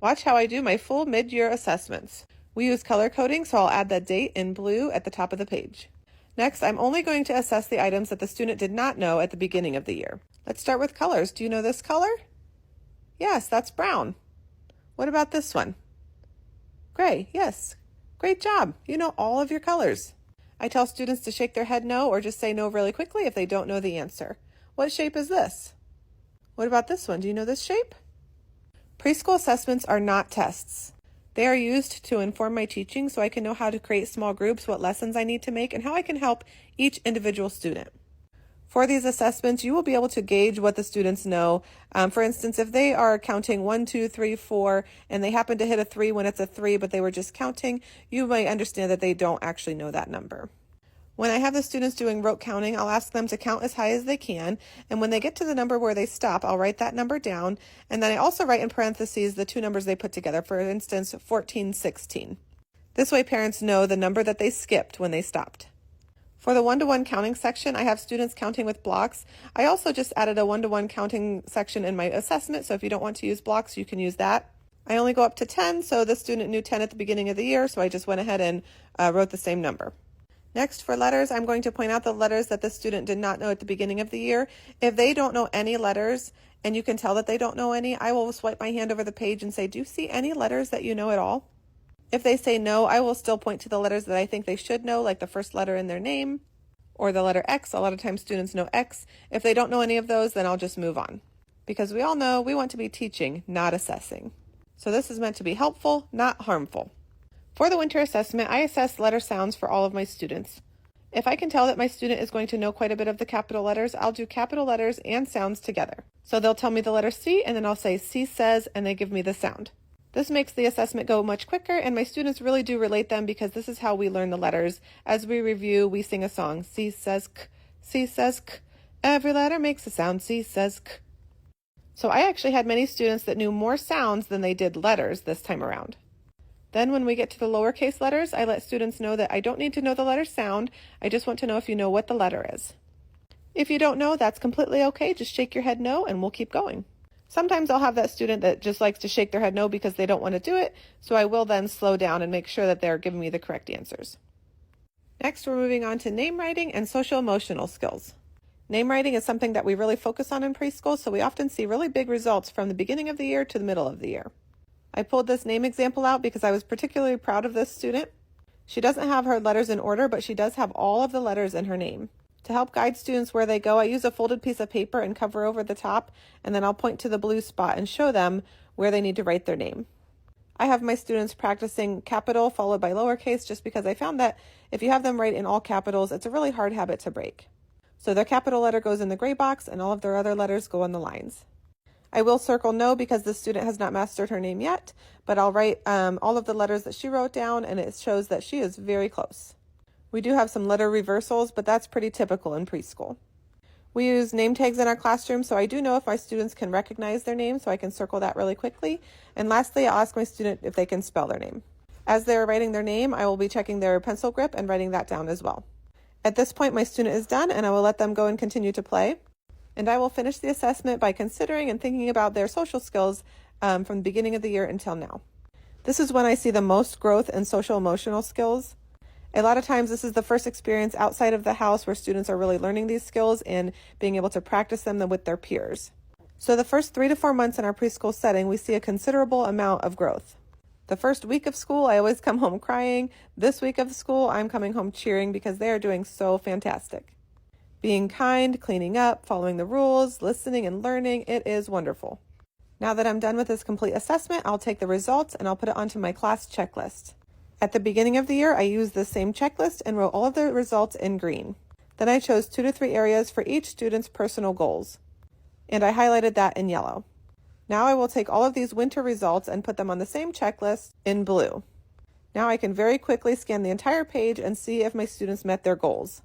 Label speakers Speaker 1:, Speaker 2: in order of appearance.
Speaker 1: Watch how I do my full mid-year assessments. We use color coding, so I'll add the date in blue at the top of the page. Next, I'm only going to assess the items that the student did not know at the beginning of the year. Let's start with colors. Do you know this color? Yes, that's brown. What about this one? Gray, yes. Great job. You know all of your colors. I tell students to shake their head no or just say no really quickly if they don't know the answer. What shape is this? What about this one? Do you know this shape? Preschool assessments are not tests. They are used to inform my teaching so I can know how to create small groups, what lessons I need to make, and how I can help each individual student. For these assessments, you will be able to gauge what the students know. For instance, if they are counting 1, 2, 3, 4, and they happen to hit a 3 when it's a 3, but they were just counting, you might understand that they don't actually know that number. When I have the students doing rote counting, I'll ask them to count as high as they can, and when they get to the number where they stop, I'll write that number down, and then I also write in parentheses the two numbers they put together, for instance, 14, 16. This way parents know the number that they skipped when they stopped. For the one-to-one counting section, I have students counting with blocks. I also just added a one-to-one counting section in my assessment, so if you don't want to use blocks, you can use that. I only go up to 10, so the student knew 10 at the beginning of the year, so I just went ahead and wrote the same number. Next, for letters, I'm going to point out the letters that the student did not know at the beginning of the year. If they don't know any letters, and you can tell that they don't know any, I will swipe my hand over the page and say, do you see any letters that you know at all? If they say no, I will still point to the letters that I think they should know, like the first letter in their name, or the letter X. A lot of times students know X. If they don't know any of those, then I'll just move on. Because we all know we want to be teaching, not assessing. So this is meant to be helpful, not harmful. For the winter assessment, I assess letter sounds for all of my students. If I can tell that my student is going to know quite a bit of the capital letters, I'll do capital letters and sounds together. So they'll tell me the letter C, and then I'll say C says, and they give me the sound. This makes the assessment go much quicker, and my students really do relate them because this is how we learn the letters. As we review, we sing a song. C says K, C says K. Every letter makes a sound, C says K. So I actually had many students that knew more sounds than they did letters this time around. Then when we get to the lowercase letters, I let students know that I don't need to know the letter sound. I just want to know if you know what the letter is. If you don't know, that's completely okay. Just shake your head no, and we'll keep going. Sometimes I'll have that student that just likes to shake their head no because they don't want to do it, so I will then slow down and make sure that they're giving me the correct answers. Next, we're moving on to name writing and social-emotional skills. Name writing is something that we really focus on in preschool, so we often see really big results from the beginning of the year to the middle of the year. I pulled this name example out because I was particularly proud of this student. She doesn't have her letters in order, but she does have all of the letters in her name. To help guide students where they go, I use a folded piece of paper and cover over the top, and then I'll point to the blue spot and show them where they need to write their name. I have my students practicing capital followed by lowercase just because I found that if you have them write in all capitals, it's a really hard habit to break. So their capital letter goes in the gray box and all of their other letters go on the lines. I will circle no because the student has not mastered her name yet, but I'll write all of the letters that she wrote down, and it shows that she is very close. We do have some letter reversals, but that's pretty typical in preschool. We use name tags in our classroom, so I do know if my students can recognize their name, so I can circle that really quickly. And lastly, I'll ask my student if they can spell their name. As they're writing their name, I will be checking their pencil grip and writing that down as well. At this point, my student is done, and I will let them go and continue to play. And I will finish the assessment by considering and thinking about their social skills from the beginning of the year until now. This is when I see the most growth in social-emotional skills. A lot of times this is the first experience outside of the house where students are really learning these skills and being able to practice them with their peers. So the first 3 to 4 months in our preschool setting, we see a considerable amount of growth. The first week of school, I always come home crying. This week of school, I'm coming home cheering because they are doing so fantastic. Being kind, cleaning up, following the rules, listening and learning, it is wonderful. Now that I'm done with this complete assessment, I'll take the results and I'll put it onto my class checklist. At the beginning of the year, I used the same checklist and wrote all of the results in green. Then I chose 2 to 3 areas for each student's personal goals, and I highlighted that in yellow. Now I will take all of these winter results and put them on the same checklist in blue. Now I can very quickly scan the entire page and see if my students met their goals.